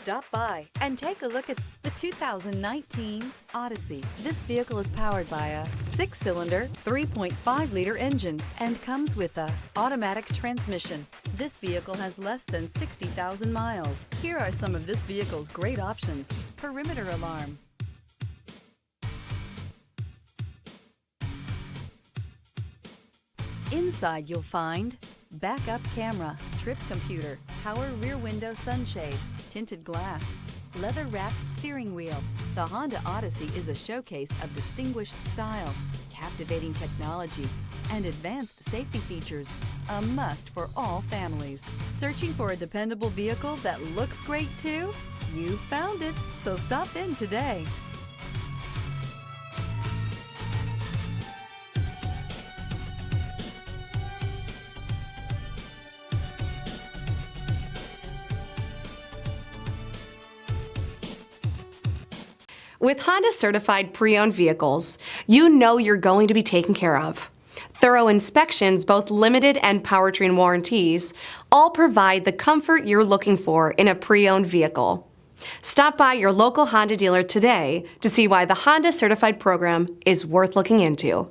Stop by and take a look at the 2019 Odyssey. This vehicle is powered by a 6-cylinder, 3.5-liter engine and comes with a automatic transmission. This vehicle has less than 60,000 miles. Here are some of this vehicle's great options: perimeter alarm, inside you'll find backup camera, trip computer, power rear window sunshade, tinted glass, leather-wrapped steering wheel. The Honda Odyssey is a showcase of distinguished style, captivating technology, and advanced safety features. A must for all families. Searching for a dependable vehicle that looks great too? You found it, so stop in today. With Honda certified pre-owned vehicles, you know you're going to be taken care of. Thorough inspections, both limited and powertrain warranties, all provide the comfort you're looking for in a pre-owned vehicle. Stop by your local Honda dealer today to see why the Honda certified program is worth looking into.